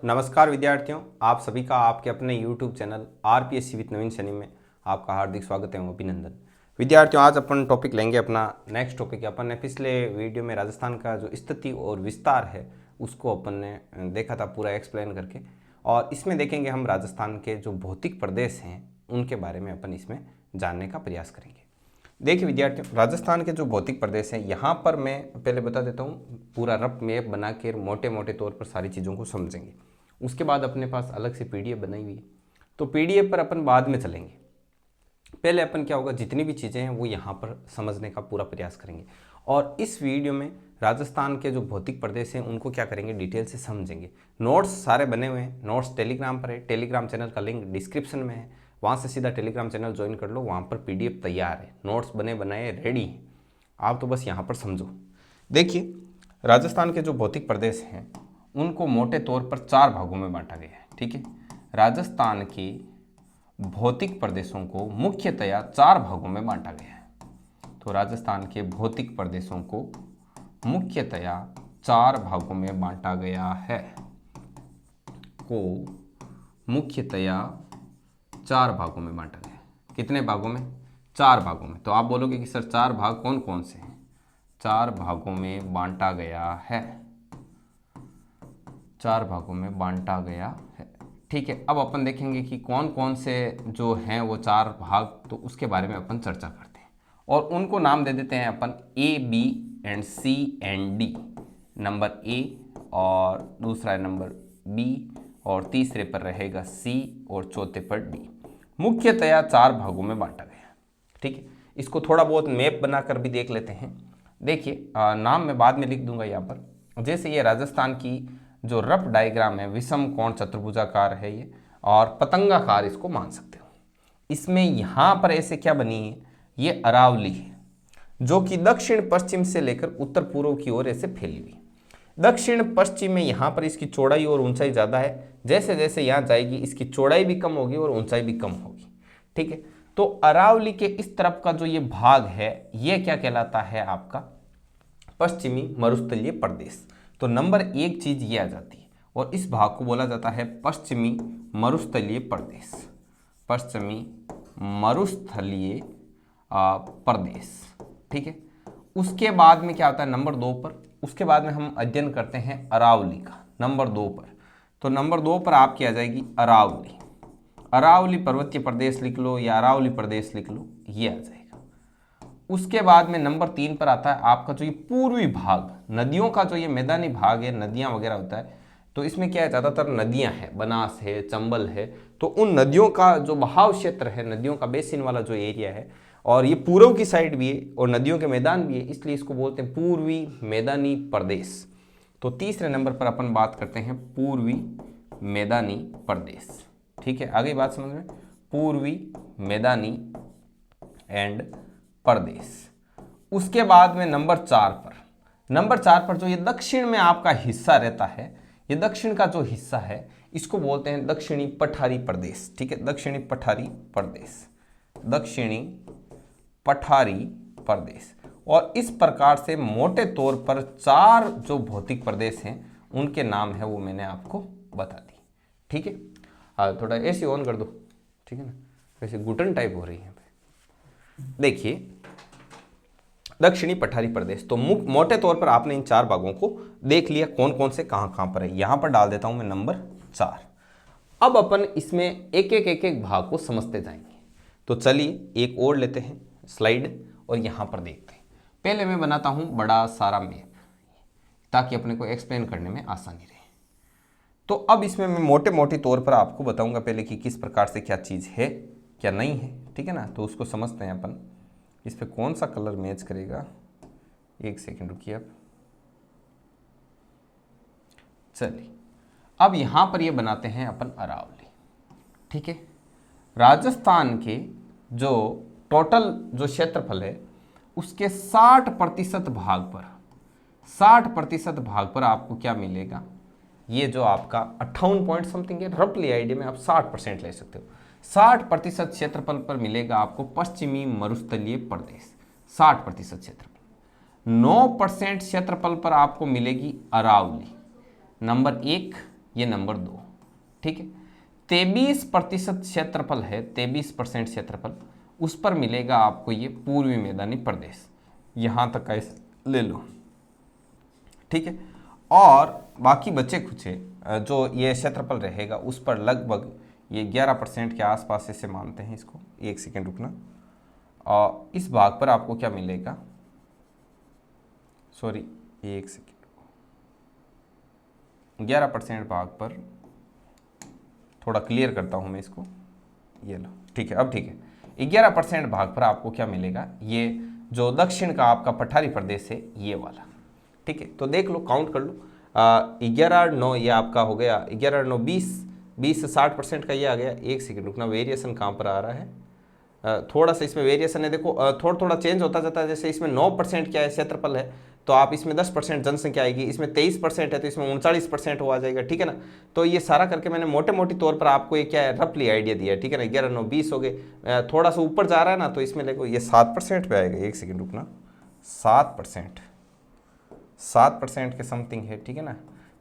नमस्कार विद्यार्थियों, आप सभी का आपके अपने YouTube चैनल आरपीएससी विद नवीन सैनी में आपका हार्दिक स्वागत है, अभिनंदन। विद्यार्थियों, आज अपन टॉपिक लेंगे अपना नेक्स्ट टॉपिक है। अपन ने पिछले वीडियो में राजस्थान का जो स्थिति और विस्तार है उसको अपन ने देखा था पूरा एक्सप्लेन करके, और इसमें देखेंगे हम राजस्थान के जो भौतिक प्रदेश हैं उनके बारे में अपन इसमें जानने का प्रयास करेंगे। देखिए विद्यार्थियों, राजस्थान के जो भौतिक प्रदेश हैं यहाँ पर मैं पहले बता देता हूँ, पूरा रफ मैप बना के मोटे मोटे तौर पर सारी चीज़ों को समझेंगे। उसके बाद अपने पास अलग से पीडीएफ बनाई हुई है, तो पीडीएफ पर अपन बाद में चलेंगे। पहले अपन क्या होगा, जितनी भी चीज़ें हैं वो यहाँ पर समझने का पूरा प्रयास करेंगे, और इस वीडियो में राजस्थान के जो भौतिक प्रदेश हैं उनको क्या करेंगे, डिटेल से समझेंगे। नोट्स सारे बने हुए हैं, नोट्स टेलीग्राम पर है, टेलीग्राम चैनल का लिंक डिस्क्रिप्शन में है, वहाँ से सीधा टेलीग्राम चैनल ज्वाइन कर लो। वहाँ पर पीडीएफ तैयार है, नोट्स बने बनाए रेडी हैं, आप तो बस यहाँ पर समझो। देखिए, राजस्थान के जो भौतिक प्रदेश हैं उनको मोटे तौर पर 4 भागों में बांटा गया है। ठीक है, राजस्थान के भौतिक प्रदेशों को मुख्यतया 4 भागों में बांटा गया है। तो राजस्थान के भौतिक प्रदेशों को मुख्यतया 4 भागों में बांटा गया है, को मुख्यतया 4 भागों में बांटा गया है। कितने भागों में? 4 भागों में। तो आप बोलोगे कि सर 4 भाग कौन कौन से हैं? 4 भागों में बांटा गया है, 4 भागों में बांटा गया है। ठीक है, अब अपन देखेंगे कि कौन कौन से जो हैं वो 4 भाग, तो उसके बारे में अपन चर्चा करते हैं, और उनको नाम दे देते हैं अपन A, B and C and D. Number A और दूसरा नंबर बी और तीसरे पर रहेगा सी और चौथे पर डी। मुख्यतया 4 भागों में बांटा गया। ठीक है, इसको थोड़ा बहुत मैप बनाकर भी देख लेते हैं। देखिए, नाम मैं बाद में लिख दूंगा यहाँ पर। जैसे ये राजस्थान की जो रफ डायग्राम है, विषम कोण चतुर्भुजाकार है ये, और पतंगाकार इसको मान सकते हो। इसमें यहाँ पर ऐसे क्या बनी है, ये अरावली है, जो कि दक्षिण पश्चिम से लेकर उत्तर पूर्व की ओर ऐसे फैली हुई। दक्षिण पश्चिम में यहाँ पर इसकी चौड़ाई और ऊंचाई ज़्यादा है, जैसे जैसे यहाँ जाएगी इसकी चौड़ाई भी कम होगी और ऊंचाई भी कम होगी। ठीक है, तो अरावली के इस तरफ का जो ये भाग है ये क्या कहलाता है, आपका पश्चिमी मरुस्थलीय प्रदेश। तो नंबर 1 चीज ये आ जाती है, और इस भाग को बोला जाता है पश्चिमी मरुस्थलीय प्रदेश। पश्चिमी मरुस्थलीय प्रदेश। ठीक है, उसके बाद में क्या होता है नंबर 2 पर, उसके बाद में हम अध्ययन करते हैं अरावली का नंबर 2 पर। तो नंबर 2 पर आपकी आ जाएगी अरावली। अरावली पर्वतीय प्रदेश लिख लो या अरावली प्रदेश लिख लो, ये आ जाएगा। उसके बाद में नंबर 3 पर आता है आपका जो ये पूर्वी भाग, नदियों का जो ये मैदानी भाग है, नदियां वगैरह होता है, तो इसमें क्या है, ज़्यादातर नदियां हैं, बनास है, चंबल है, तो उन नदियों का जो बहाव क्षेत्र है, नदियों का बेसिन वाला जो एरिया है, और ये पूर्व की साइड भी है और नदियों के मैदान भी है, इसलिए इसको बोलते हैं पूर्वी मैदानी प्रदेश। तो तीसरे नंबर पर अपन बात करते हैं पूर्वी मैदानी प्रदेश। ठीक है, आगे बात समझ में, पूर्वी मैदानी एंड प्रदेश। उसके बाद में नंबर 4 पर जो ये दक्षिण में आपका हिस्सा रहता है, ये दक्षिण का जो हिस्सा है इसको बोलते हैं दक्षिणी पठारी प्रदेश। ठीक है, दक्षिणी पठारी प्रदेश, दक्षिणी पठारी प्रदेश। और इस प्रकार से मोटे तौर पर 4 जो भौतिक प्रदेश हैं उनके नाम है वो मैंने आपको बता दी। ठीक है, थोड़ा एसी ऑन कर दो, ठीक है ना, वैसे घुटन टाइप हो रही है। देखिए, दक्षिणी पठारी प्रदेश, तो मोटे तौर पर आपने इन 4 भागों को देख लिया, कौन कौन से कहां पर है। यहां पर डाल देता हूं मैं नंबर 4। अब अपन इसमें एक एक भाग को समझते जाएंगे। तो चलिए एक और लेते हैं स्लाइड और यहां पर देखते हैं। पहले मैं बनाता हूं बड़ा सारा मैप, ताकि अपने को एक्सप्लेन करने में आसानी रहे। तो अब इसमें मैं मोटे मोटे तौर पर आपको बताऊंगा पहले कि किस प्रकार से क्या चीज़ है क्या नहीं है। ठीक है ना, तो उसको समझते हैं अपन। इस पे कौन सा कलर मैच करेगा, एक सेकंड रुकिए आप। चलिए, अब यहां पर ये बनाते हैं अपन अरावली। ठीक है, राजस्थान के जो टोटल जो क्षेत्रफल है उसके 60% भाग पर, 60% भाग पर आपको क्या मिलेगा, ये जो आपका 58 पॉइंट समथिंग है, रफली आइडिया में आप 60% ले सकते हो। 60% क्षेत्रफल पर मिलेगा आपको पश्चिमी मरुस्थलीय प्रदेश, 60% क्षेत्रफल। 9% क्षेत्रफल पर आपको मिलेगी अरावली। नंबर 1 ये नंबर 2। ठीक है, 23% क्षेत्रफल है, 23% क्षेत्रफल, उस पर मिलेगा आपको ये पूर्वी मैदानी प्रदेश, यहाँ तक का ले लो। ठीक है, और बाकी बचे कुछ जो ये क्षेत्रफल रहेगा उस पर लगभग ये 11% के आसपास इसे मानते हैं इसको। एक सेकेंड रुकना, और इस भाग पर आपको क्या मिलेगा, सॉरी एक सेकेंड, 11% भाग पर थोड़ा क्लियर करता हूं मैं इसको, ये लो। ठीक है, अब ठीक है, 11% भाग पर आपको क्या मिलेगा, ये जो दक्षिण का आपका पठारी प्रदेश है ये वाला। ठीक है, तो देख लो, काउंट कर लो, 11/9 ये आपका हो गया, 11/9 20 से 60% का ये आ गया। एक सेकेंड रुकना, वेरिएशन कहाँ पर आ रहा है, थोड़ा सा इसमें वेरिएशन है, देखो थोड़ा थोड़ा चेंज होता जाता है। जैसे इसमें 9% क्या है क्षेत्रफल है, तो आप इसमें 10% जनसंख्या आएगी, इसमें 23% है तो इसमें 39% हो आ जाएगा। ठीक है ना, तो ये सारा करके मैंने मोटे मोटी तौर पर आपको ये क्या है रफली आइडिया दिया है। ठीक है ना, 11/9 20 हो गए, थोड़ा सा ऊपर जा रहा है ना, तो इसमें देखो ये 7% पे आएगा। एक सेकेंड रुकना, 7% के समथिंग है। ठीक है ना,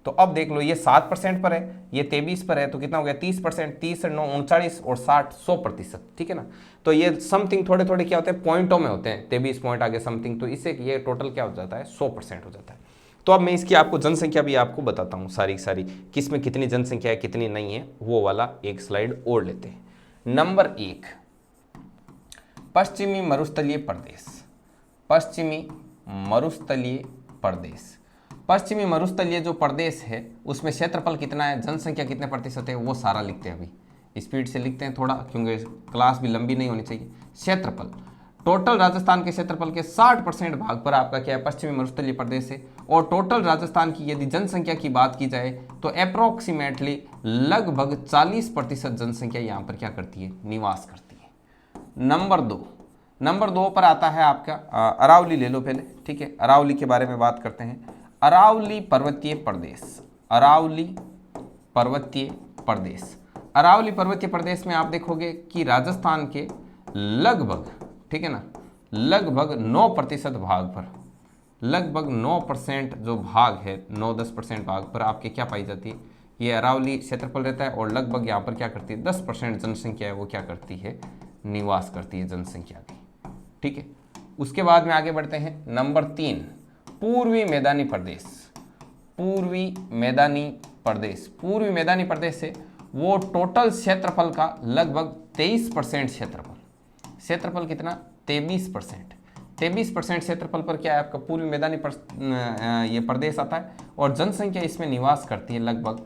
तो अब देख लो ये 7% पर है, ये 23 पर है, तो कितना हो गया 30%, 30 9 39 और 60 100%। ठीक है ना, तो ये समथिंग थोड़े थोड़े क्या होते हैं पॉइंटों में होते हैं, 23 पॉइंट आगे समथिंग, तो इससे ये टोटल क्या हो जाता है 100% हो जाता है। तो अब मैं इसकी आपको जनसंख्या भी आपको बताता हूँ सारी सारी, किस में कितनी जनसंख्या है कितनी नहीं है, वो वाला एक स्लाइड और लेते हैं। नंबर 1, पश्चिमी मरुस्थलीय प्रदेश। पश्चिमी मरुस्थलीय प्रदेश, पश्चिमी मरुस्थलीय जो प्रदेश है उसमें क्षेत्रफल कितना है, जनसंख्या कितने प्रतिशत है, वो सारा लिखते हैं। अभी स्पीड से लिखते हैं थोड़ा, क्योंकि क्लास भी लंबी नहीं होनी चाहिए। क्षेत्रफल, टोटल राजस्थान के क्षेत्रफल के 60% भाग पर आपका क्या है पश्चिमी मरुस्थलीय प्रदेश है। और टोटल राजस्थान की यदि जनसंख्या की बात की जाए तो अप्रोक्सीमेटली लगभग 40% जनसंख्या यहाँ पर क्या करती है, निवास करती है। नंबर 2 पर आता है आपका अरावली, ले लो पहले। ठीक है, अरावली के बारे में बात करते हैं। अरावली पर्वतीय प्रदेश, अरावली पर्वतीय प्रदेश, अरावली पर्वतीय प्रदेश में आप देखोगे कि राजस्थान के लगभग, ठीक है ना, लगभग 9% भाग पर, लगभग 9% जो भाग है, 9-10% भाग पर आपके क्या पाई जाती है, ये अरावली क्षेत्रफल रहता है। और लगभग यहाँ पर क्या करती है 10% जनसंख्या है वो क्या करती है, निवास करती है जनसंख्या की। ठीक है, उसके बाद में आगे बढ़ते हैं। नंबर 3, पूर्वी मैदानी प्रदेश। पूर्वी मैदानी प्रदेश, पूर्वी मैदानी प्रदेश से वो टोटल क्षेत्रफल का लगभग 23% क्षेत्रफल कितना 23%, 23% क्षेत्रफल पर क्या है आपका पूर्वी मैदानी ये प्रदेश आता है। और जनसंख्या इसमें निवास करती है लगभग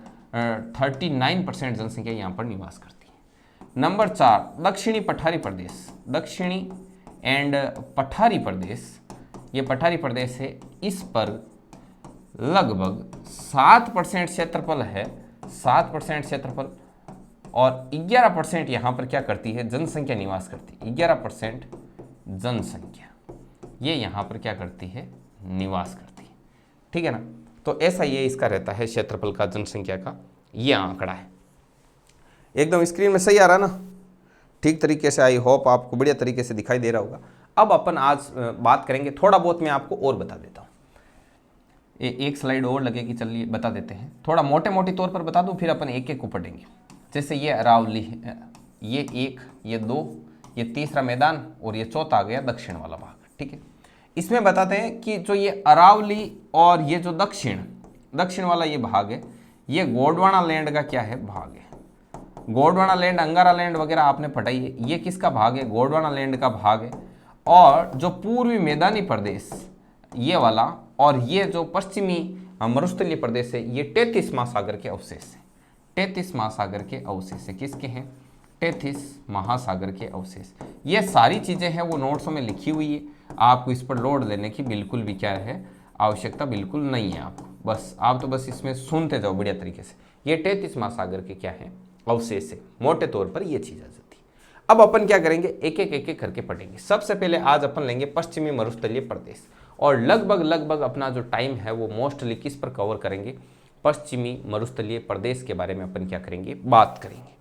39% जनसंख्या यहाँ पर निवास करती है। नंबर 4, दक्षिणी पठारी प्रदेश। दक्षिणी एंड पठारी प्रदेश, ये पठारी प्रदेश है, इस पर लगभग 7% क्षेत्रफल है, 7% क्षेत्रफल, और 11% यहाँ पर क्या करती है जनसंख्या निवास करती है। 11% जनसंख्या ये यहाँ पर क्या करती है, निवास करती है। ठीक है ना, तो ऐसा ये इसका रहता है क्षेत्रफल का, जनसंख्या का ये आंकड़ा है। एकदम स्क्रीन में सही आ रहा ना, ठीक तरीके से, आई होप आपको बढ़िया तरीके से दिखाई दे रहा होगा। अब अपन आज बात करेंगे, थोड़ा बहुत मैं आपको और बता देता हूँ, एक स्लाइड और लगेगी, चलिए बता देते हैं। थोड़ा मोटे मोटे तौर पर बता दूं, फिर अपन एक एक को पढ़ेंगे। जैसे ये अरावली है, ये 1, ये 2, ये तीसरा मैदान, और ये चौथा आ गया दक्षिण वाला भाग। ठीक है, इसमें बताते हैं कि जो ये अरावली और ये जो दक्षिण वाला ये भाग है, ये गोंडवाना लैंड का क्या है, भाग है। गोंडवाना लैंड, अंगारा लैंड वगैरह आपने पढ़ाई है, ये किसका भाग है, गोंडवाना लैंड का भाग है। और जो पूर्वी मैदानी प्रदेश ये वाला, और ये जो पश्चिमी मरुस्थलीय प्रदेश है, ये 33 महासागर के अवशेष है। 33 महासागर के अवशेष है, किसके हैं, 33 महासागर के अवशेष। ये सारी चीजें हैं वो नोट्सों में लिखी हुई है, आपको इस पर लोड लेने की बिल्कुल भी क्या है आवश्यकता बिल्कुल नहीं है आपको, बस आप तो बस इसमें सुनते जाओ बढ़िया तरीके से। ये 33 महासागर के क्या है अवशेष है, मोटे तौर पर ये चीज आ जाती है। अब अपन क्या करेंगे, एक एक करके पढ़ेंगे। सबसे पहले आज अपन लेंगे पश्चिमी मरुस्थलीय प्रदेश, और लगभग अपना जो टाइम है वो मोस्टली किस पर कवर करेंगे, पश्चिमी मरुस्थलीय प्रदेश के बारे में अपन क्या करेंगे, बात करेंगे।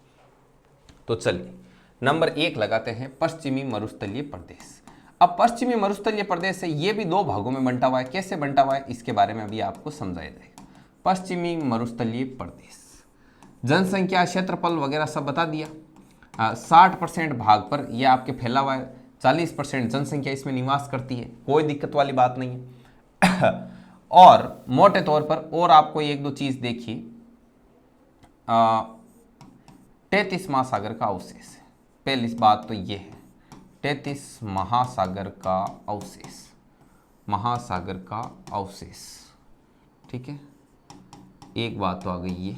तो चलिए नंबर 1 लगाते हैं, पश्चिमी मरुस्थलीय प्रदेश। अब पश्चिमी मरुस्थलीय प्रदेश है, ये भी 2 भागों में बंटा हुआ है। कैसे बंटा हुआ है इसके बारे में अभी आपको समझाया जाएगा। पश्चिमी मरुस्थलीय प्रदेश, जनसंख्या, क्षेत्रफल वगैरह सब बता दिया। 60% भाग पर यह आपके फैला हुआ है, 40% जनसंख्या इसमें निवास करती है, कोई दिक्कत वाली बात नहीं है। और मोटे तौर पर और आपको एक दो चीज देखिए, 33 महासागर का अवशेष है। पहली बात तो ये है 33 महासागर का अवशेष, महासागर का अवशेष, ठीक है। एक बात तो आ गई, ये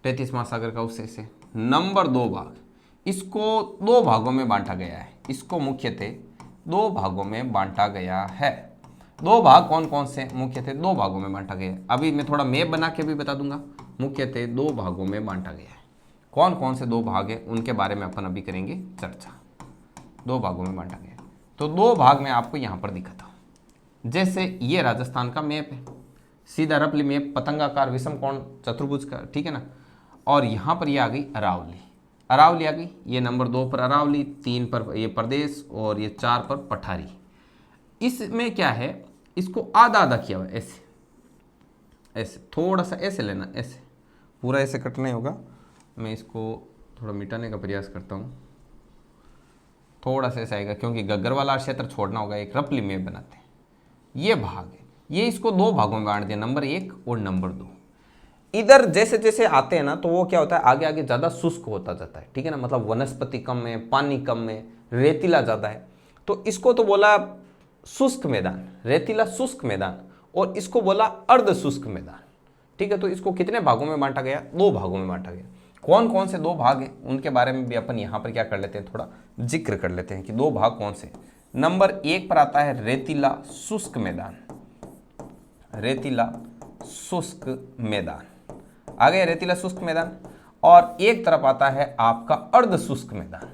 33 महासागर का अवशेष है। नंबर 2 भाग, इसको 2 भागों में बांटा गया है, इसको मुख्यतः 2 भागों में बांटा गया है। 2 भाग कौन कौन से? मुख्यतः 2 भागों में बांटा गया है। अभी मैं थोड़ा मैप बना के भी बता दूंगा। मुख्यतः 2 भागों में बांटा गया है। कौन कौन से 2 भाग है उनके बारे में अपन अभी करेंगे चर्चा। 2 भागों में बांटा गया है, तो 2 भाग मैं आपको यहां पर दिखाता हूं। जैसे ये राजस्थान का मैप है, सीधा रफली मैप, पतंगाकार विषम कोण चतुर्भुज का, ठीक है ना। और यहां पर ये आ गई अरावली, अरावली आ गई। ये नंबर 2 पर अरावली, 3 पर ये प्रदेश और ये 4 पर पठारी। इसमें क्या है, इसको आधा आधा किया हुआ, ऐसे ऐसे थोड़ा सा ऐसे लेना, ऐसे पूरा ऐसे कटना होगा। मैं इसको थोड़ा मिटाने का प्रयास करता हूँ, थोड़ा सा ऐसा आएगा क्योंकि गग्गर वाला क्षेत्र छोड़ना होगा। एक रफली मैप बनाते हैं। ये भाग है, ये इसको 2 भागों में बांट दिया, नंबर 1 और नंबर 2। इधर जैसे जैसे आते हैं ना तो वो क्या होता है, आगे आगे ज़्यादा शुष्क होता जाता है, ठीक है ना। मतलब वनस्पति कम है, पानी कम है, रेतीला ज़्यादा है, तो इसको तो बोला शुष्क मैदान, रेतीला शुष्क मैदान, और इसको बोला अर्ध शुष्क मैदान, ठीक है। तो इसको कितने भागों में बांटा गया? 2 भागों में बांटा गया। कौन कौन से 2 भाग हैं उनके बारे में भी अपन यहाँ पर क्या कर लेते हैं, थोड़ा जिक्र कर लेते हैं कि 2 भाग कौन से। नंबर 1 पर आता है रेतीला शुष्क मैदान, रेतीला शुष्क मैदान आ गया, रेतीला शुष्क मैदान। और एक तरफ आता है आपका अर्ध शुष्क मैदान,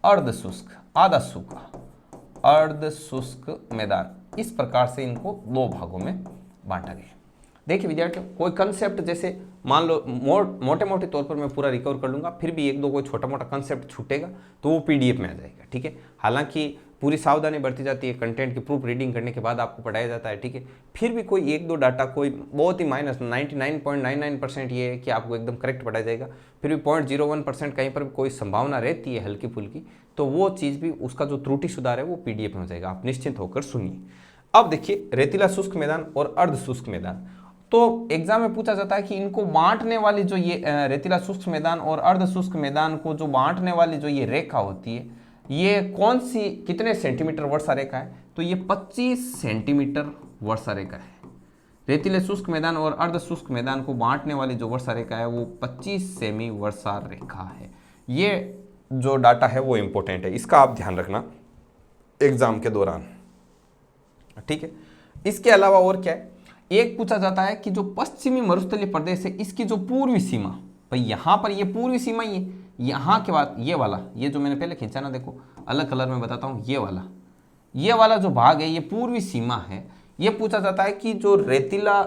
अर्ध शुष्क, आधा सूखा, अर्ध शुष्क मैदान। इस प्रकार से इनको 2 भागों में बांटा गया। देखिए विद्यार्थियों, कोई कंसेप्ट जैसे मान लो मोटे मोटे तौर पर मैं पूरा रिकवर कर लूंगा, फिर भी एक दो कोई छोटा मोटा कंसेप्ट छूटेगा तो वो पीडीएफ में आ जाएगा, ठीक है। हालांकि पूरी सावधानी बरती जाती है, कंटेंट की प्रूफ रीडिंग करने के बाद आपको पढ़ाया जाता है, ठीक है। फिर भी कोई 1-2 डाटा, कोई बहुत ही माइनस 99.99% ये है कि आपको एकदम करेक्ट पढ़ाया जाएगा। फिर भी 0.01% कहीं पर भी कोई संभावना रहती है हल्की फुल्की, तो वो चीज़ भी, उसका जो त्रुटि सुधार है वो पीडीएफ में हो जाएगा, आप निश्चिंत होकर सुनिए। अब देखिए रेतीला शुष्क मैदान और अर्ध शुष्क मैदान, तो एग्जाम में पूछा जाता है कि इनको बांटने वाली जो ये रेतीला शुष्क मैदान और अर्ध शुष्क मैदान को जो बांटने वाली जो ये रेखा होती है, ये कौन सी, कितने सेंटीमीटर वर्षा रेखा है? तो ये 25 सेंटीमीटर वर्षा रेखा है। रेतीले शुष्क मैदान और अर्ध शुष्क मैदान को बांटने वाली जो वर्षा रेखा है वो 25 सेमी वर्षा रेखा है। ये जो डाटा है वो इंपॉर्टेंट है, इसका आप ध्यान रखना एग्जाम के दौरान, ठीक है। इसके अलावा और क्या है, एक पूछा जाता है कि जो पश्चिमी मरुस्थलीय प्रदेश है इसकी जो पूर्वी सीमा, भाई यहाँ पर ये पूर्वी सीमा ही है, यहाँ के बाद ये वाला, ये जो मैंने पहले खींचा ना, देखो अलग कलर में बताता हूँ, ये वाला जो भाग है ये पूर्वी सीमा है। ये पूछा जाता है कि जो रेतीला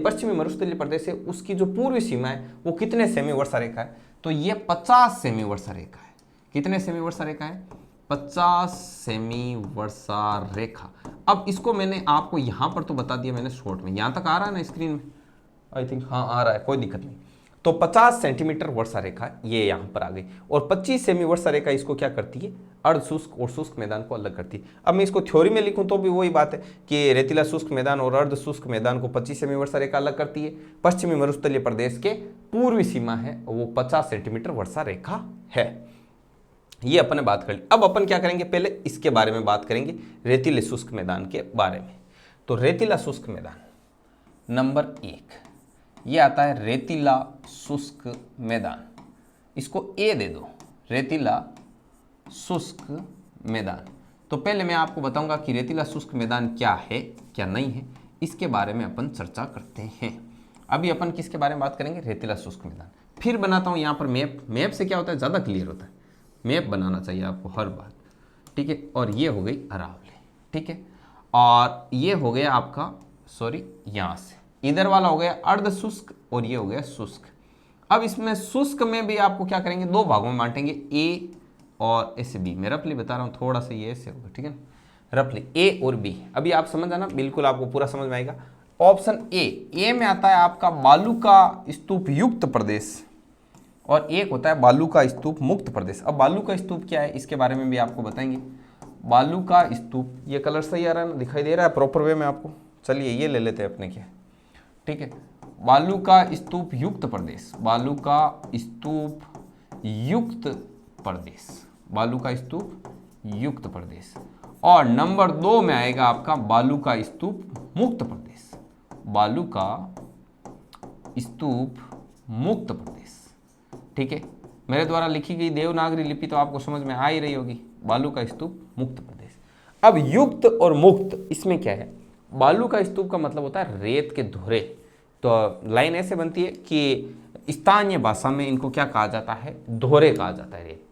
पश्चिमी मरुस्थलीय प्रदेश है उसकी जो पूर्वी सीमा है वो कितने सेमी वर्षा रेखा है? तो ये 50 सेमी वर्षा रेखा है। कितने सेमी वर्षा रेखा है? 50 सेमी वर्षा रेखा। अब इसको मैंने आपको यहाँ पर तो बता दिया मैंने शॉर्ट में, यहाँ तक आ रहा है ना स्क्रीन में, आई थिंक हाँ आ रहा है, कोई दिक्कत नहीं। तो 50 सेंटीमीटर वर्षा रेखा ये यहाँ पर आ गई, और 25 सेमी वर्षा रेखा इसको क्या करती है? अर्ध शुष्क और शुष्क मैदान को अलग करती है। अब मैं इसको थ्योरी में लिखूं तो भी वही बात है कि रेतीला शुष्क मैदान और अर्ध शुष्क मैदान को 25 सेमी वर्षा रेखा अलग करती है। पश्चिमी मरुस्थलीय प्रदेश के पूर्वी सीमा है वो 50 सेंटीमीटर वर्षा रेखा है। ये अपन ने बात कर ली। अब अपन क्या करेंगे, पहले इसके बारे में बात करेंगे, रेतीले शुष्क मैदान के बारे में। तो रेतीला शुष्क मैदान नंबर 1 ये आता है, रेतीला शुष्क मैदान, इसको ए दे दो, रेतीला शुष्क मैदान। तो पहले मैं आपको बताऊंगा कि रेतीला शुष्क मैदान क्या है क्या नहीं है, इसके बारे में अपन चर्चा करते हैं। अभी अपन किसके बारे में बात करेंगे? रेतीला शुष्क मैदान। फिर बनाता हूं यहाँ पर मैप, मैप से क्या होता है, ज़्यादा क्लियर होता है, मैप बनाना चाहिए आपको हर बार, ठीक है। और ये हो गई अरावली, ठीक है, और ये हो गया आपका यहाँ से इधर वाला हो गया अर्ध शुष्क और ये हो गया शुष्क। अब इसमें शुष्क में भी आपको क्या करेंगे, 2 भागों में बांटेंगे, ए और ऐसे बी। मैं रफली बता रहा हूँ, थोड़ा सा ये ऐसे होगा, ठीक है ना, रफली ए और बी। अभी आप समझ आना, बिल्कुल आपको पूरा समझ में आएगा। ऑप्शन ए में आता है आपका बालू का स्तूप युक्त प्रदेश, और एक होता है बालू का स्तूप मुक्त प्रदेश। अब बालू का स्तूप क्या है इसके बारे में भी आपको बताएंगे। बालू का स्तूप, ये कलर सही आ रहा है ना, दिखाई दे रहा है प्रॉपर वे में आपको? चलिए ये ले लेते हैं अपने क्या, ठीक है। बालू का स्तूप युक्त प्रदेश, बालू का स्तूप युक्त प्रदेश, बालू का स्तूप युक्त प्रदेश। और नंबर 2 में आएगा आपका बालू का स्तूप मुक्त प्रदेश, बालू का स्तूप मुक्त प्रदेश, ठीक है। मेरे द्वारा लिखी गई देवनागरी लिपि तो आपको समझ में आ ही रही होगी, बालू का स्तूप मुक्त प्रदेश। अब युक्त और मुक्त इसमें क्या है? बालू का स्तूप का मतलब होता है रेत के धुरे। तो लाइन ऐसे बनती है कि स्थानीय भाषा में इनको क्या कहा जाता है? धोरे कहा जाता है रेत।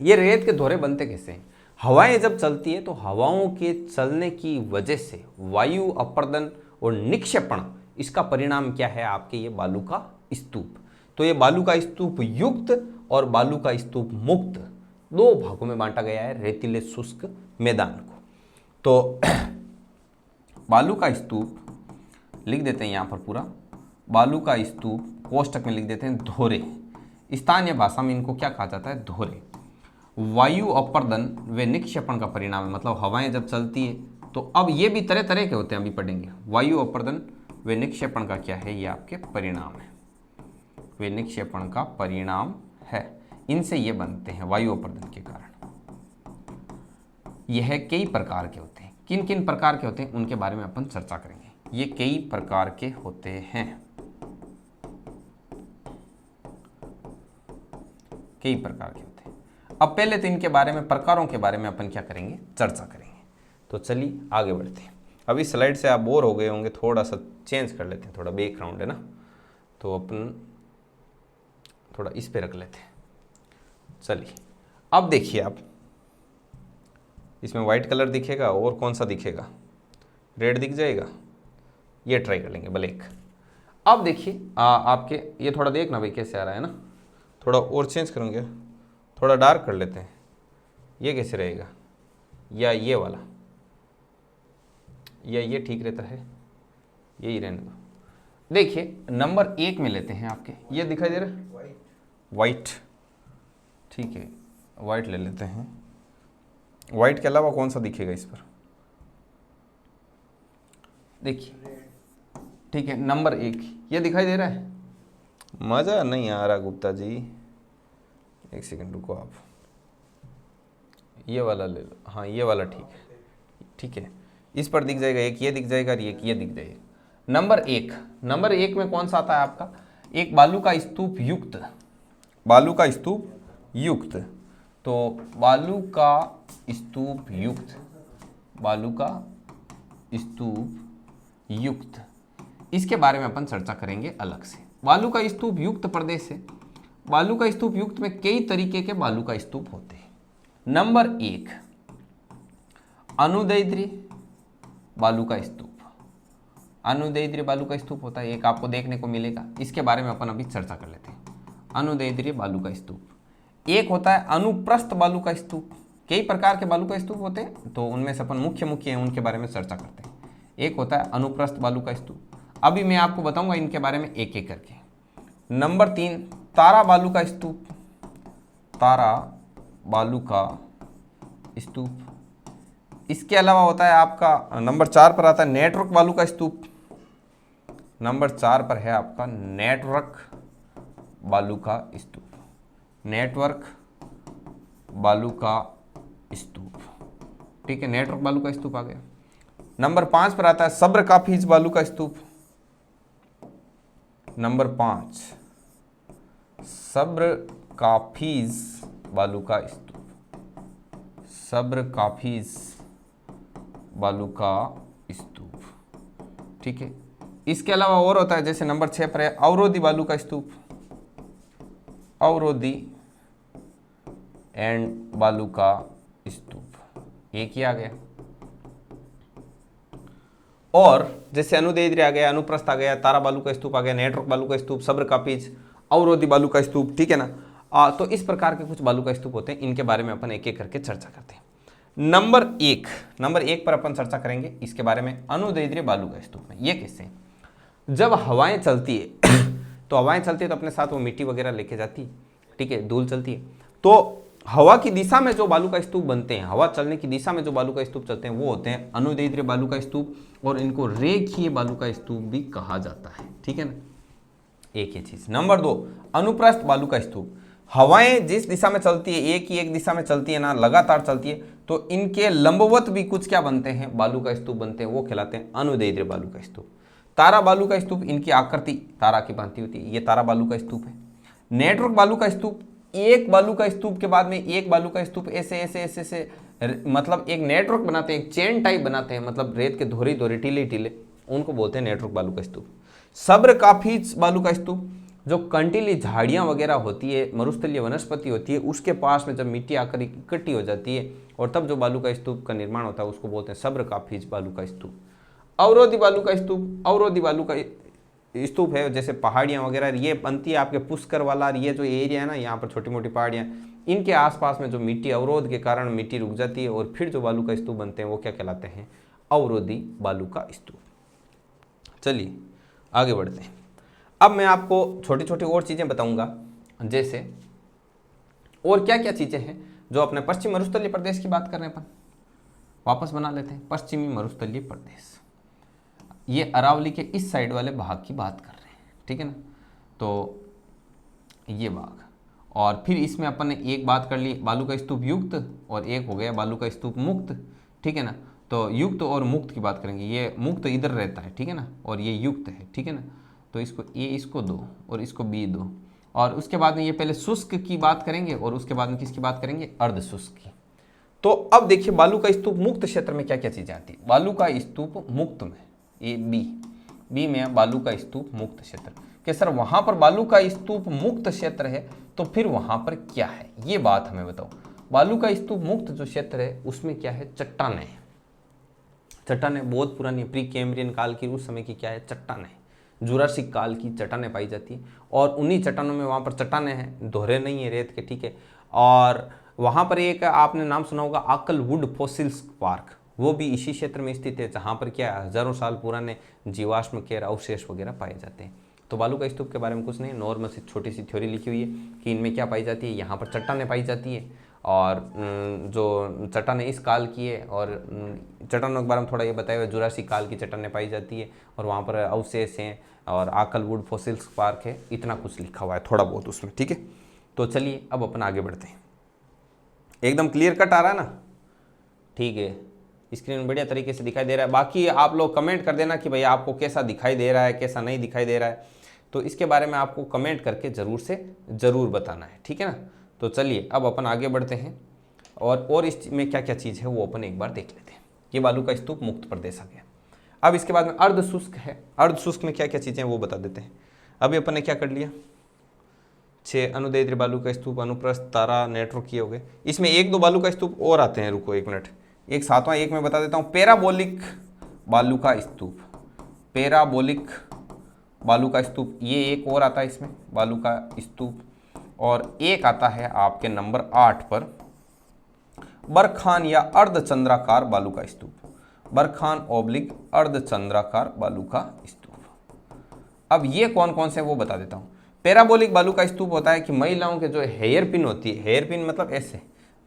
ये रेत के धोरे बनते कैसे हैं? हवाएं जब चलती है तो हवाओं के चलने की वजह से वायु अपर्दन और निक्षेपण, इसका परिणाम क्या है? आपके ये बालू का स्तूप। तो ये बालू का स्तूप युक्त और बालू का स्तूप मुक्त 2 भागों में बांटा गया है रेतीले शुष्क मैदान को। तो बालू का स्तूप लिख देते हैं यहाँ पर पूरा, बालू का स्तूप कोष्टक में लिख देते हैं धोरे। स्थानीय भाषा में इनको क्या कहा जाता है? धोरे। वायु अपर्दन व निक्षेपण का परिणाम है, मतलब हवाएं जब चलती है तो अब ये भी तरह तरह के होते हैं, अभी पढ़ेंगे। वायु अपर्दन व निक्षेपण का क्या है? ये आपके परिणाम है, वे निक्षेपण का परिणाम है। इनसे ये बनते हैं वायु अपर्दन के कारण। यह कई प्रकार के होते हैं। किन किन प्रकार के होते हैं उनके बारे में अपन चर्चा करेंगे। ये कई प्रकार के होते हैं, कई प्रकार के होते हैं। अब पहले तो इनके बारे में, प्रकारों के बारे में अपन क्या करेंगे? चर्चा करेंगे। तो चलिए आगे बढ़ते हैं। अभी स्लाइड से आप बोर हो गए होंगे, थोड़ा सा चेंज कर लेते हैं, थोड़ा बैकग्राउंड है ना, तो अपन थोड़ा इस पे रख लेते हैं। चलिए अब देखिए, आप इसमें वाइट कलर दिखेगा और कौन सा दिखेगा? रेड दिख जाएगा। ये ट्राई कर लेंगे ब्लैक। अब देखिए आपके ये थोड़ा देखना भाई कैसे आ रहा है ना, थोड़ा और चेंज करूँगे, थोड़ा डार्क कर लेते हैं। ये कैसे रहेगा? या ये वाला, या ये ठीक रहता है? यही रहने दो। देखिए नंबर 1 में लेते हैं आपके, ये दिखाई दे रहा है वाइट, ठीक है, वाइट ले लेते हैं। वाइट के अलावा कौन सा दिखेगा इस पर? देखिए, ठीक है, नंबर 1 ये दिखाई दे रहा है। मज़ा नहीं आ रहा गुप्ता जी, एक सेकंड रुको आप, ये वाला ले लो। हाँ ये वाला ठीक है, ठीक है। इस पर दिख जाएगा एक, ये दिख जाएगा और एक ये दिख जाएगा। नंबर 1 में कौन सा आता है आपका? एक बालू का स्तूप युक्त, बालू का स्तूप युक्त। तो बालू का स्तूप युक्त, बालू का स्तूप युक्त, इसके बारे में अपन चर्चा करेंगे अलग से। बालू का स्तूप युक्त प्रदेश है। बालू का स्तूप युक्त में कई तरीके के बालू का स्तूप होते हैं। नंबर 1 अनुदैर्ध्य बालू का स्तूप, अनुदैर्ध्य बालू का स्तूप होता है, एक आपको देखने को मिलेगा। इसके बारे में अपन अभी चर्चा कर लेते हैं। अनुदैर्ध्य बालू का स्तूप। एक होता है अनुप्रस्थ बालू का स्तूप। कई प्रकार के बालू का स्तूप होते हैं, तो उनमें से अपन मुख्य हैं उनके बारे में चर्चा करते हैं। एक होता है अनुप्रस्थ बालू का स्तूप, अभी मैं आपको बताऊंगा इनके बारे में एक एक करके। नंबर 3 तारा बालू का स्तूप, तारा बालू का स्तूप। इसके अलावा होता है आपका नंबर 4 पर आता है नेटवर्क बालू का स्तूप। नंबर 4 पर है आपका नेटवर्क बालू का स्तूप, नेटवर्क बालू का स्तूप, ठीक है, नेटवर्क बालू का स्तूप आ गया। नंबर 5 पर आता है सब्र काफीज बालू का स्तूप। नंबर 5 सब्र काफीज बालू का स्तूप, सब्र काफीज बालू का स्तूप, ठीक है। इसके अलावा और होता है, जैसे नंबर 6 पर है अवरोधी बालू का स्तूप, अवरोधी एंड बालू का स्तूप, एक ही आ गया। और जैसे अनुदैर्ध्य आ गया, अनुप्रस्थ आ गया, तारा बालू का स्तूप आ गया, नेटवर्क बालू का स्तूप, सब्र काफीज, अवरोधी बालू का स्तूप, ठीक है ना। तो इस प्रकार के कुछ बालू का स्तूप होते हैं, इनके बारे में अपन एक एक करके चर्चा करते हैं। नंबर एक पर अपन चर्चा करेंगे इसके बारे में, अनुदैर्ध्य बालू का स्तूप में। ये कैसे? जब हवाएं चलती है तो हवाएं चलती है तो अपने साथ वो मिट्टी वगैरह लेके जाती है, ठीक है, धूल चलती है, तो हवा की दिशा में जो बालू का स्तूप बनते हैं, हवा चलने की दिशा में जो बालू का स्तूप चलते हैं वो होते हैं अनुदैर्ध्य बालू का स्तूप, और इनको रेखीय बालू का स्तूप भी कहा जाता है, ठीक है ना। एक ही चीज। नंबर 2, अनुप्रस्थ बालू का स्तूप। हवाएं जिस दिशा में चलती है, एक दिशा में चलती है ना, लगातार चलती है, तो इनके लंबवत भी कुछ क्या बनते हैं, बालू का स्तूप बनते हैं, वो कहलाते हैं अनुदैर्ध्य बालू का स्तूप। तारा बालू का स्तूप, इनकी आकृति तारा की भांति होती है, ये तारा बालू का स्तूप है। नेटवर्क बालू का स्तूप, एक बालू का स्तूप के बाद में एक बालू का स्तूप ऐसे ऐसे ऐसे ऐसे मतलब एक नेटवर्क बनाते हैं, एक चेन टाइप बनाते हैं, मतलब रेत के धोरी धोरी टीले टीले, उनको बोलते हैं नेटवर्क बालू का स्तूप। सब्र काफीज बालू का स्तूप, जो कंटीली झाड़ियाँ वगैरह होती है, मरुस्थलीय वनस्पति होती है, उसके पास में जब मिट्टी आकर इकट्ठी हो जाती है और तब जो बालू का स्तूप का निर्माण होता है उसको बोलते हैं सब्र काफीज बालू का स्तूप। अवरोधी बालू का स्तूप, अवरोधी बालू का स्तूप है, जैसे पहाड़ियाँ वगैरह ये बनती है आपके पुष्कर वाला ये जो एरिया है ना, यहाँ पर छोटी मोटी पहाड़ियाँ, इनके आसपास में जो मिट्टी अवरोध के कारण मिट्टी रुक जाती है और फिर जो बालू का स्तूप बनते हैं वो क्या कहलाते हैं, अवरोधी बालू का स्तूप। चलिए आगे बढ़ते हैं। अब मैं आपको छोटी छोटी और चीज़ें बताऊंगा, जैसे और क्या क्या चीज़ें हैं जो अपने पश्चिमी मरुस्थलीय प्रदेश की बात कर रहे हैं, अपन वापस बना लेते हैं। पश्चिमी मरुस्थलीय प्रदेश, ये अरावली के इस साइड वाले भाग की बात कर रहे हैं, ठीक है ना, तो ये भाग, और फिर इसमें अपन ने एक बात कर ली बालू का स्तूप युक्त, और एक हो गया बालू का स्तूप मुक्त, ठीक है ना। तो युक्त और मुक्त की बात करेंगे, ये मुक्त इधर रहता है, ठीक है ना, और ये युक्त है, ठीक है ना, तो इसको ए इसको दो और इसको बी दो, और उसके बाद में ये पहले शुष्क की बात करेंगे और उसके बाद में किसकी बात करेंगे, अर्ध शुष्क की। तो अब देखिए बालू का स्तूप मुक्त क्षेत्र में क्या क्या चीज़ें आती है। बालू का स्तूप मुक्त में, ये बी में बालू का स्तूप मुक्त क्षेत्र कि सर वहां पर बालू का स्तूप मुक्त क्षेत्र है, तो फिर वहां पर क्या है, ये बात हमें बताओ। बालू का स्तूप मुक्त जो क्षेत्र है उसमें क्या है, चट्टानें। चट्टानें बहुत पुरानी प्री कैम्ब्रियन काल की, उस समय की क्या है, चट्टानें, जुरासिक काल की चट्टानें पाई जाती है, और उन्हीं चट्टानों में वहाँ पर चट्टानें हैं, दोहरे नहीं है, रेत के, ठीक है। और वहाँ पर एक आपने नाम सुना होगा आकलवुड फॉसिल्स पार्क, वो भी इसी क्षेत्र में स्थित है, जहाँ पर क्या हजारों साल पुराने जीवाश्म के अवशेष वगैरह पाए जाते हैं। तो बालू का स्तूप के बारे में कुछ नहीं, नॉर्मल सी छोटी सी थ्योरी लिखी हुई है कि इनमें क्या पाई जाती है, यहाँ पर चट्टानें पाई जाती है, और जो चट्टानें इस काल की है, और चट्टानों के बारे में थोड़ा ये बताया हुआ, जुरासिक काल की चट्टानें पाई जाती है, और वहाँ पर अवशेष हैं, और आकलवुड फॉसिल्स पार्क है, इतना कुछ लिखा हुआ है थोड़ा बहुत उसमें, ठीक है। तो चलिए अब अपन आगे बढ़ते हैं। एकदम क्लियर कट आ रहा है ना, ठीक है, स्क्रीन में बढ़िया तरीके से दिखाई दे रहा है। बाकी आप लोग कमेंट कर देना कि भाई आपको कैसा दिखाई दे रहा है, कैसा नहीं दिखाई दे रहा है, तो इसके बारे में आपको कमेंट करके ज़रूर से ज़रूर बताना है, ठीक है ना। तो चलिए अब अपन आगे बढ़ते हैं, और इसमें क्या क्या चीज़ है वो अपन एक बार देख लेते हैं। ये बालू का स्तूप मुक्त प्रदेश आ गया। अब इसके बाद में अर्ध शुष्क है, अर्ध शुष्क में क्या क्या चीज़ें हैं वो बता देते हैं। अभी अपन ने क्या कर लिया, 6 अनुदैर्ध्य बालू का स्तूप, अनुप्रस्थ, तारा, नेटवर्क किए हो गए। इसमें 1-2 बालू का स्तूप और आते हैं, रुको 1 मिनट, एक सातवां एक मैं बता देता हूँ, पैराबोलिक बालू का स्तूप, पैराबोलिक बालू का स्तूप, ये एक और आता है इसमें बालू का स्तूप। और एक आता है आपके नंबर 8 पर बरखान या अर्धचंद्राकार बालू का स्तूप, बरखान ओब्लिक अर्धचंद्राकार बालू का स्तूप। अब ये कौन कौन से वो बता देता हूँ। पैराबोलिक बालू का स्तूप होता है कि महिलाओं के जो हेयर पिन होती है, हेयर पिन मतलब ऐसे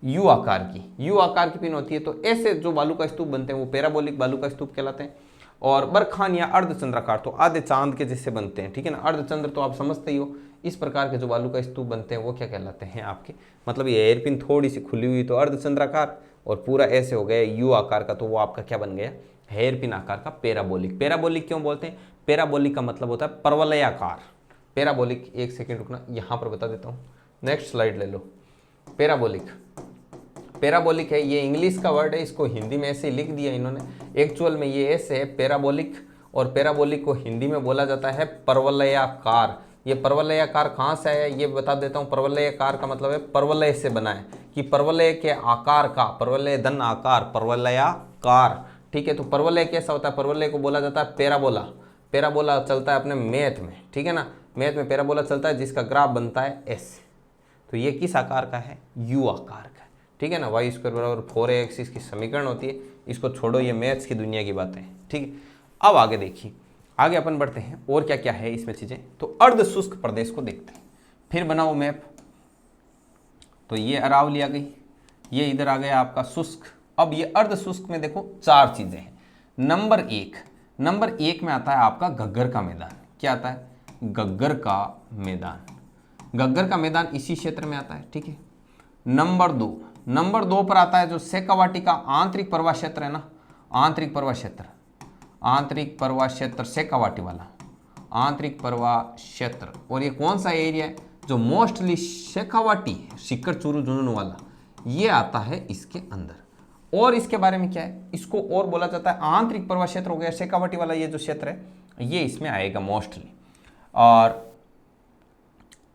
यू आकार की पिन होती है, तो ऐसे जो बालू का स्तूप बनते हैं वो पैराबोलिक बालू का स्तूप कहलाते हैं। और बरखान या अर्धचंद्राकार तो आधे चांद के जैसे बनते हैं, ठीक है ना, अर्धचंद्र तो आप समझते ही हो। इस प्रकार के जो बालू का स्तूप बनते हैं वो क्या कहलाते हैं आपके, मतलब ये हेयर पिन थोड़ी सी खुली हुई तो अर्धचंद्राकार, और पूरा ऐसे हो गया यू आकार का तो वो आपका क्या बन गया, हेयर पिन आकार का पैराबोलिक। पैराबोलिक क्यों बोलते हैं, पैराबोलिक का मतलब होता है परवलयाकार। पैराबोलिक, एक सेकेंड रुकना, यहाँ पर बता देता हूँ, नेक्स्ट स्लाइड ले लो। पैराबोलिक है, ये इंग्लिश का वर्ड है, इसको हिंदी में ऐसे ही लिख दिया इन्होंने, एक्चुअल में ये ऐसे है पैराबोलिक, और पैराबोलिक को हिंदी में बोला जाता है परवलयाकार। ये परवलयाकार कहाँ से आया ये बता देता हूँ। परवलयाकार का मतलब है परवलय से बना है, कि परवलय के आकार का, परवलय धन आकार, परवलयाकार, ठीक है। तो परवलय कैसा होता है, परवलय को बोला जाता है पैराबोला। पैराबोला चलता है अपने मैथ में, ठीक है ना, मैथ में पैराबोला चलता है जिसका ग्राफ बनता है ऐसे। तो ये किस आकार का है, यू आकार का है, ठीक है ना। वाई स्क्वायर बराबर 4ax इसकी समीकरण होती है। इसको छोड़ो, ये मैथ्स की दुनिया की बातें हैं, ठीक है। अब आगे देखिए, आगे अपन बढ़ते हैं और क्या क्या है इसमें चीज़ें। तो अर्ध शुष्क प्रदेश को देखते हैं, फिर बनाओ मैप। तो ये अरावली आ गई, ये इधर आ गया आपका शुष्क। अब ये अर्ध शुष्क में देखो 4 चीज़ें हैं। नंबर एक में आता है आपका घग्गर का मैदान। क्या आता है? घग्गर का मैदान। घग्गर का मैदान इसी क्षेत्र में आता है, ठीक है। नंबर दो पर आता है जो शेखावाटी का आंतरिक प्रवाह क्षेत्र है ना, आंतरिक प्रवाह क्षेत्र शेखावाटी वाला आंतरिक प्रवाह क्षेत्र। और ये कौन सा एरिया है? जो मोस्टली शेखावाटी सीकर चूरू झुंझुनू वाला, ये आता है इसके अंदर। और इसके बारे में क्या है, इसको और बोला जाता है आंतरिक प्रवाह क्षेत्र हो गया शेखावाटी वाला। ये जो क्षेत्र है ये इसमें आएगा मोस्टली। और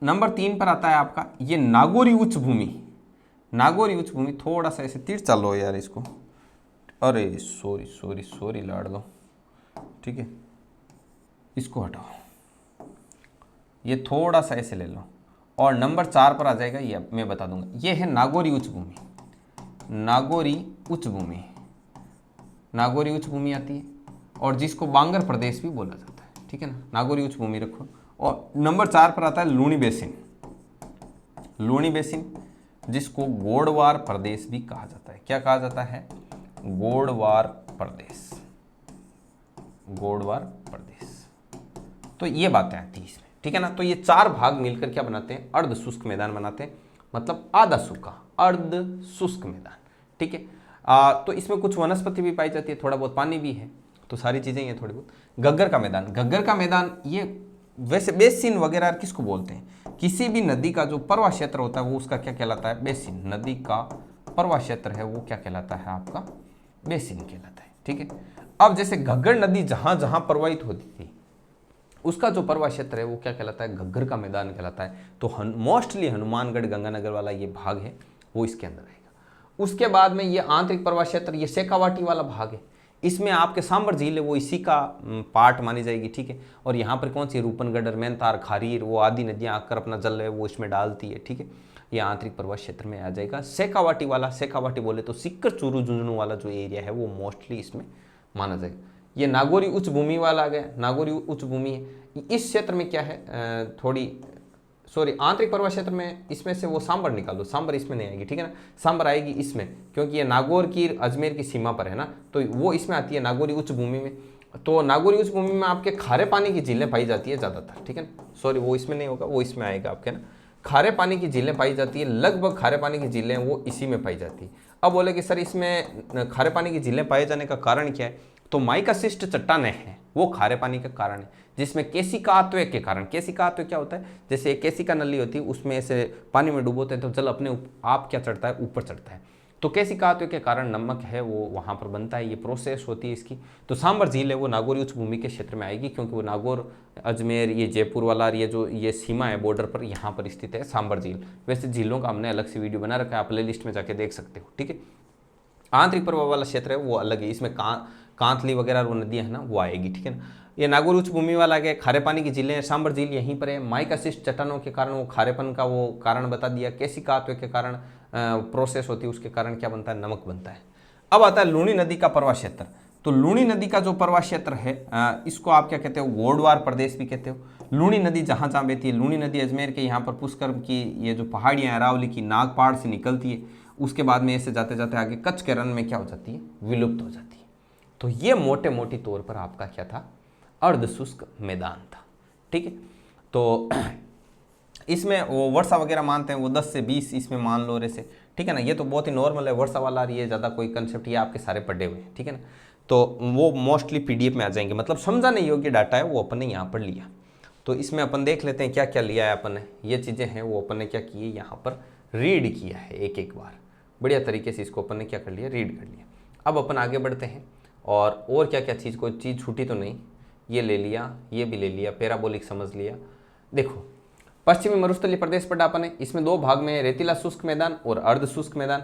नंबर 3 पर आता है आपका ये नागौरी उच्च भूमि। नागौरी उच्च भूमि, थोड़ा सा ऐसे तीर चल लो यार इसको, अरे सॉरी लाड़ लो, ठीक है, इसको हटाओ, ये थोड़ा सा ऐसे ले लो। और नंबर 4 पर आ जाएगा, ये मैं बता दूंगा, ये है नागौरी उच्च भूमि। नागौरी उच्च भूमि आती है और जिसको बांगर प्रदेश भी बोला जाता है, ठीक है ना। नागौरी उच्च भूमि रखो। और नंबर 4 पर आता है लूणी बेसिन, जिसको गोड़वार प्रदेश भी कहा जाता है। क्या कहा जाता है? गोड़वार प्रदेश। तो ये बातें आती है इसमें, ठीक है ना। तो ये 4 भाग मिलकर क्या बनाते हैं? अर्ध शुष्क मैदान बनाते हैं, मतलब आधा सूखा अर्ध शुष्क मैदान, ठीक है। तो इसमें कुछ वनस्पति भी पाई जाती है, थोड़ा बहुत पानी भी है, तो सारी चीजें ये थोड़ी बहुत। घग्गर का मैदान ये वैसे बेसिन वगैरह किसको बोलते हैं? किसी भी नदी का जो प्रवाह क्षेत्र होता है वो उसका क्या कहलाता है? बेसिन। नदी का प्रवाह क्षेत्र है वो क्या कहलाता है? आपका बेसिन कहलाता है, ठीक है। अब जैसे घग्गर नदी जहां जहां प्रवाहित होती थी उसका जो प्रवाह क्षेत्र है वो क्या कहलाता है? घग्गर का मैदान कहलाता है। तो मोस्टली हनुमानगढ़ गंगानगर वाला ये भाग है वो इसके अंदर आएगा। उसके बाद में ये आंतरिक प्रवाह क्षेत्र, ये शेखावाटी वाला भाग है, इसमें आपके सांबर झील है वो इसी का पार्ट मानी जाएगी, ठीक है। और यहाँ पर कौन सी रूपनगढ़, मेनतार, खारीर, वो आदि नदियाँ आकर अपना जल है वो इसमें डालती है, ठीक है। ये आंतरिक प्रवाह क्षेत्र में आ जाएगा। शेखावाटी वाला, शेखावाटी बोले तो सीकर चूरू झुंझुनू वाला जो एरिया है वो मोस्टली इसमें माना जाएगा। ये नागौरी उच्च भूमि वाला आ गया, नागौरी उच्च भूमि है। इस क्षेत्र में क्या है, आंतरिक प्रवाह क्षेत्र में इसमें से वो सांबर निकालो, सांबर इसमें नहीं आएगी, ठीक है ना। सांबर आएगी इसमें, क्योंकि ये नागौर की अजमेर की सीमा पर है ना, तो वो इसमें आती है नागौरी उच्च भूमि में। तो नागौरी उच्च भूमि में आपके खारे पानी की झीलें पाई जाती है ज़्यादातर, ठीक है ना। वो इसमें नहीं होगा, वो इसमें आएगा आपके ना। खारे पानी की झीलें पाई जाती है, लगभग खारे पानी की झीलें वो इसी में पाई जाती है। अब बोले कि सर इसमें खारे पानी की झीलें पाए जाने का कारण क्या है? तो माइकासिस्ट चट्टानें हैं वो खारे पानी का कारण है, जिसमें केशिकात्व के कारण। केशिकात्व क्या होता है? जैसे केशिका नली होती है उसमें से पानी में डूबोते हैं तो जल अपने आप क्या चढ़ता है? ऊपर चढ़ता है। तो केशिकात्व के कारण नमक है वो वहाँ पर बनता है, ये प्रोसेस होती है इसकी। तो सांबर झील है वो नागौरी उच्च भूमि के क्षेत्र में आएगी, क्योंकि वो नागौर, अजमेर, ये जयपुर वाला ये सीमा है बॉर्डर पर, यहाँ पर स्थित है सांबर झील। वैसे झीलों का हमने अलग से वीडियो बना रखा है, आप प्ले लिस्ट में जाके देख सकते हो, ठीक है। आंतरिक प्रवाह वाला क्षेत्र है वो अलग है, इसमें कांतली वगैरह वो नदियाँ है ना वो आएगी, ठीक है ना। ये नागौर उच्च भूमि वाला गया, खारे पानी की झीलें, सांबर झील यहीं पर है। माइकासिस्ट चट्टानों के कारण वो खारेपन का वो कारण बता दिया। केशिकात्व के कारण प्रोसेस होती है, उसके कारण क्या बनता है? नमक बनता है। अब आता है लूणी नदी का प्रवाह क्षेत्र। तो लूणी नदी का जो प्रवाह क्षेत्र है इसको आप क्या कहते हो? गोड़वार प्रदेश भी कहते हो। लूणी नदी जहाँ जहाँ बहती है, लूणी नदी अजमेर के यहाँ पर पुष्कर की ये जो पहाड़ियाँ अरावली की नागपाड़ से निकलती है, उसके बाद में ऐसे जाते जाते आगे कच्छ के रण में क्या हो जाती है? विलुप्त हो जाती है। तो ये मोटे मोटी तौर पर आपका क्या था? अर्ध शुष्क मैदान था, ठीक है। तो इसमें वो वर्षा वगैरह मानते हैं, वो 10 से 20 इसमें मान लो ऐसे, ठीक है ना। ये तो बहुत ही नॉर्मल है, वर्षा वाला, ये ज़्यादा कोई कंसेप्ट, ये आपके सारे पढ़े हुए हैं, ठीक है ना। तो वो मोस्टली PDF में आ जाएंगे, मतलब समझाने योग्य डाटा है वो अपन ने यहाँ पर लिया। तो इसमें अपन देख लेते हैं क्या क्या लिया है अपन ने। ये चीज़ें हैं वो अपन ने क्या किए, यहाँ पर रीड किया है एक एक बार, बढ़िया तरीके से इसको अपन ने क्या कर लिया? रीड कर लिया। अब अपन आगे बढ़ते हैं और क्या क्या चीज़, कोई चीज़ छूटी तो नहीं? ये ले लिया, ये भी ले लिया, पैराबोलिक समझ लिया। देखो पश्चिमी मरुस्थलीय प्रदेश पढ़ा अपन ने, इसमें 2 भाग में, रेतीला शुष्क मैदान और अर्ध शुष्क मैदान।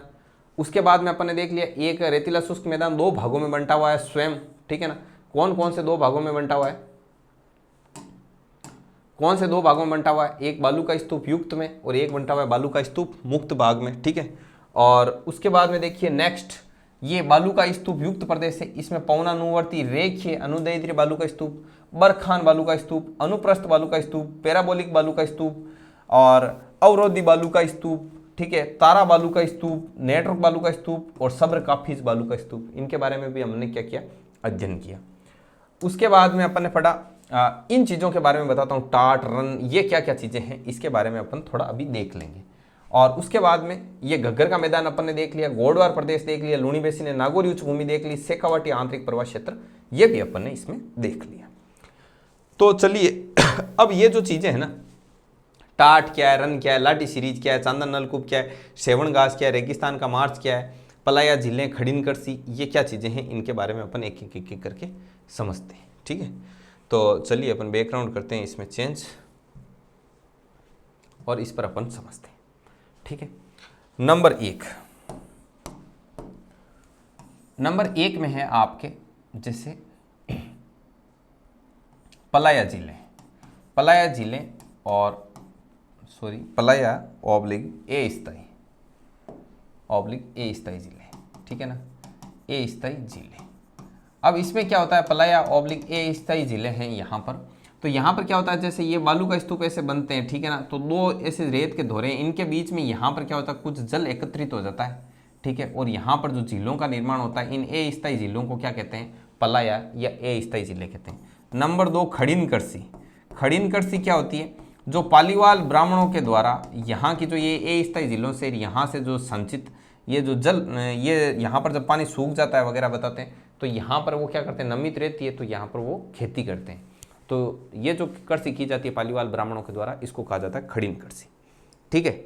उसके बाद में अपन ने देख लिया एक रेतीला शुष्क मैदान 2 भागों में बंटा हुआ है स्वयं, ठीक है ना। कौन कौन से 2 भागों में बंटा हुआ है? कौन से 2 भागों में बंटा हुआ है? एक बालू का स्तूप युक्त में और एक बंटा हुआ है बालू का स्तूप मुक्त भाग में, ठीक है। और उसके बाद में देखिए नेक्स्ट, ये बालू का स्तूप युक्त प्रदेश है, इसमें पवनानुवर्ती रेखीय अनुदैर्ध्य बालू का स्तूप, बरखान बालू का स्तूप, अनुप्रस्थ बालू का स्तूप, पैराबोलिक बालू का स्तूप और अवरोधी बालू का स्तूप, ठीक है, तारा बालू का स्तूप, नेटवर्क बालू का स्तूप और सब्र काफिज बालू का स्तूप, इनके बारे में भी हमने क्या किया, अध्ययन किया। उसके बाद में अपन ने पढ़ा इन चीज़ों के बारे में बताता हूँ, टाट, रन, ये क्या क्या चीज़ें हैं इसके बारे में अपन थोड़ा अभी देख लेंगे। और उसके बाद में ये घग्गर का मैदान अपन ने देख लिया, गोडवार प्रदेश देख लिया, लूणी बेसिन ने नागौरी उच्च भूमि देख ली, शेखावाटी आंतरिक प्रवाह क्षेत्र ये भी अपन ने इसमें देख लिया। तो चलिए अब ये जो चीज़ें हैं ना, टाट क्या है, रन क्या है, लाटी सीरीज क्या है, चांदन नलकूप क्या है, सेवन घास क्या है, रेगिस्तान का मार्च क्या है, पलाया झीलें, खड़ीनकरसी, ये क्या चीज़ें हैं इनके बारे में अपन एक एक करके समझते हैं। ठीक है, तो चलिए अपन बैकग्राउंड करते हैं इसमें चेंज और इस पर अपन समझते हैं। ठीक है, नंबर एक में है आपके जैसे पलाया जिले और पलाया ए स्थाई जिले, ठीक है ना, ए स्थाई जिले। अब इसमें क्या होता है, पलाया ए स्थाई जिले हैं यहाँ पर, तो यहाँ पर क्या होता है, जैसे ये बालू का स्तूप ऐसे बनते हैं, ठीक है ना, तो दो ऐसे रेत के धोरे, इनके बीच में यहाँ पर क्या होता है, कुछ जल एकत्रित हो जाता है, ठीक है, और यहाँ पर जो झीलों का निर्माण होता है, इन ए स्थाई झीलों को क्या कहते हैं, पलाया या ए स्थाई जिले कहते हैं। नंबर 2 खड़ीनकरसी क्या होती है, जो पालीवाल ब्राह्मणों के द्वारा यहाँ की जो ये ए स्थाई जिलों से यहाँ से जो संचित ये जो जल, ये यहाँ पर जब पानी सूख जाता है वगैरह बताते हैं, तो यहाँ पर वो क्या करते हैं, नमित रहती है, तो यहाँ पर वो खेती करते हैं। तो ये जो कृषि की जाती है पालीवाल ब्राह्मणों के द्वारा, इसको कहा जाता है खड़ीनकरसी। ठीक है,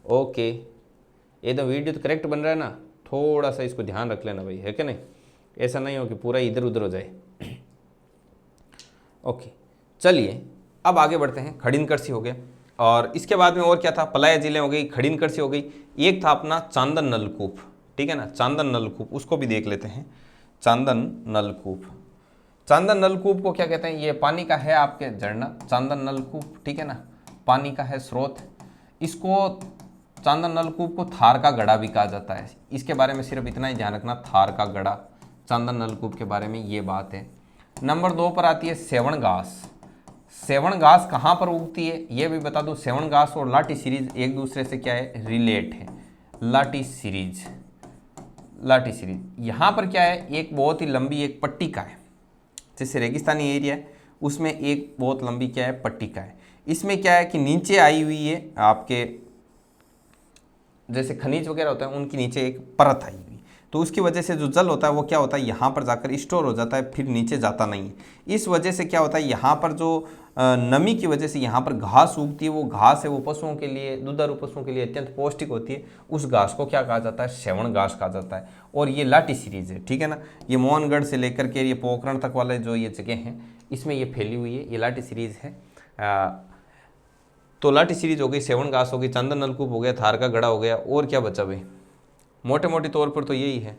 ओके, एकदम वीडियो तो करेक्ट बन रहा है ना, थोड़ा सा इसको ध्यान रख लेना भाई, है कि नहीं, ऐसा नहीं हो कि पूरा इधर उधर हो जाए। ओके, चलिए अब आगे बढ़ते हैं। खड़ीनकरसी हो गया, और इसके बाद में और क्या था, पलाया जिले हो गई, खड़ीनकरसी हो गई, एक था अपना चांदन नलकूप, ठीक है ना, चांदन नलकूप, उसको भी देख लेते हैं। चांदन नलकूप को क्या कहते हैं, ये पानी का है आपके झरना, चांदन नलकूप, ठीक है ना, पानी का है स्रोत। इसको चांदन नलकूप को थार का गड़ा भी कहा जाता है। इसके बारे में सिर्फ इतना ही ध्यान रखना, थार का गड़ा, चांदन नलकूप के बारे में ये बात है। नंबर 2 पर आती है सेवण घास कहाँ पर उगती है ये भी बता दूं। सेवण घास और लाटी सीरीज एक दूसरे से क्या है, रिलेट है। लाटी सीरीज यहाँ पर क्या है, एक बहुत ही लंबी एक पट्टिका है, जैसे रेगिस्तानी एरिया है उसमें एक बहुत लंबी क्या है, पट्टिका है। इसमें क्या है कि नीचे आई हुई है आपके, जैसे खनिज वगैरह होता है उनकी नीचे एक परत आई हुई, तो उसकी वजह से जो जल होता है वो क्या होता है, यहाँ पर जाकर स्टोर हो जाता है, फिर नीचे जाता नहीं है। इस वजह से क्या होता है, यहाँ पर जो नमी की वजह से यहाँ पर घास उगती है, वो घास है वो पशुओं के लिए, दुधारू पशुओं के लिए अत्यंत पौष्टिक होती है। उस घास को क्या कहा जाता है, सेवण घास कहा जाता है। और ये लाटी सीरीज है, ठीक है ना, ये मोहनगढ़ से लेकर के ये पोखरण तक वाले जो ये जगह हैं इसमें ये फैली हुई है, ये लाटी सीरीज है। तो लाटी सीरीज हो गई, सेवण घास हो गई, चांदन नलकूप हो गया, थार का गड़ा हो गया, और क्या बचा भाई, मोटे मोटे तौर पर तो यही है।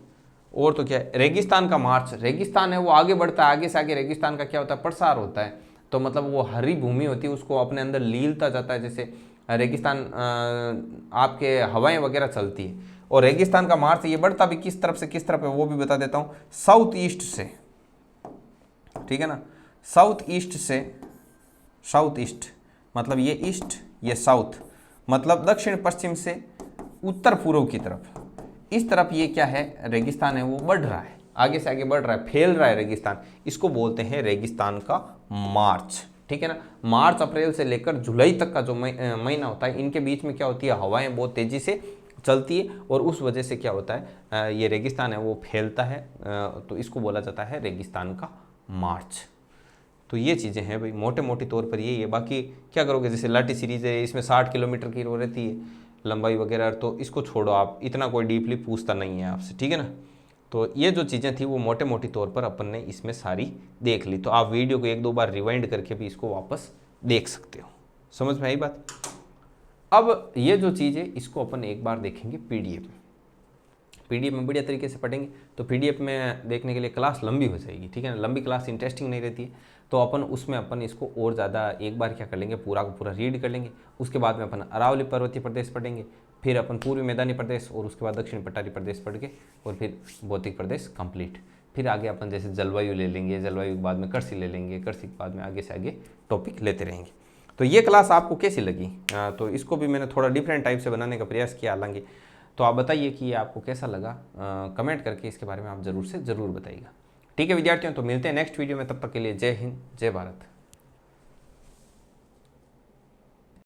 और तो क्या है, रेगिस्तान का मार्च, रेगिस्तान है वो आगे बढ़ता है, आगे से आगे रेगिस्तान का क्या होता है, प्रसार होता है, तो मतलब वो हरी भूमि होती है उसको अपने अंदर लीलता जाता है। जैसे रेगिस्तान आपके हवाएं वगैरह चलती है, और रेगिस्तान का मार्च ये बढ़ता भी किस तरफ से किस तरफ है वो भी बता देता हूँ, साउथ ईस्ट से, ठीक है ना, साउथ ईस्ट मतलब ये ईस्ट, ये साउथ मतलब दक्षिण पश्चिम से उत्तर पूर्व की तरफ, इस तरफ ये क्या है, रेगिस्तान है वो बढ़ रहा है, आगे से आगे बढ़ रहा है, फैल रहा है रेगिस्तान, इसको बोलते हैं रेगिस्तान का मार्च, ठीक है ना। मार्च अप्रैल से लेकर जुलाई तक का जो महीना होता है, इनके बीच में क्या होती है, हवाएं बहुत तेजी से चलती है, और उस वजह से क्या होता है, ये रेगिस्तान है वो फैलता है, तो इसको बोला जाता है रेगिस्तान का मार्च। तो ये चीज़ें हैं भाई, मोटे मोटे तौर पर यही है। बाकी क्या करोगे, जैसे लाटी सीरीज है इसमें 60 किलोमीटर की रहती है लंबाई वगैरह, तो इसको छोड़ो आप, इतना कोई डीपली पूछता नहीं है आपसे, ठीक है ना। तो ये जो चीज़ें थी वो मोटे मोटी तौर पर अपन ने इसमें सारी देख ली, तो आप वीडियो को 1-2 बार रिवाइंड करके भी इसको वापस देख सकते हो। समझ में आई बात। अब ये जो चीज़ है इसको अपन एक बार देखेंगे पीडीएफ में, पीडीएफ में बढ़िया तरीके से पढ़ेंगे। तो पीडीएफ में देखने के लिए क्लास लंबी हो जाएगी, ठीक है ना, लंबी क्लास इंटरेस्टिंग नहीं रहती है, तो अपन उसमें अपन इसको और ज़्यादा एक बार क्या कर लेंगे, पूरा का पूरा रीड कर लेंगे। उसके बाद में अपन अरावली पर्वतीय प्रदेश पढ़ेंगे, फिर अपन पूर्वी मैदानी प्रदेश और उसके बाद दक्षिण पठारी प्रदेश पढ़ के और फिर भौतिक प्रदेश कंप्लीट। फिर आगे अपन जैसे जलवायु ले लेंगे, जलवायु के बाद में कृषि ले लेंगे, कृषि के बाद में आगे से आगे टॉपिक लेते रहेंगे। तो ये क्लास आपको कैसी लगी? तो इसको भी मैंने थोड़ा डिफरेंट टाइप से बनाने का प्रयास किया हालांकि। तो आप बताइए कि ये आपको कैसा लगा, कमेंट करके इसके बारे में आप ज़रूर से ज़रूर बताइएगा। ठीक है विद्यार्थियों, तो मिलते हैं नेक्स्ट वीडियो में, तब तक के लिए जय हिंद, जय भारत।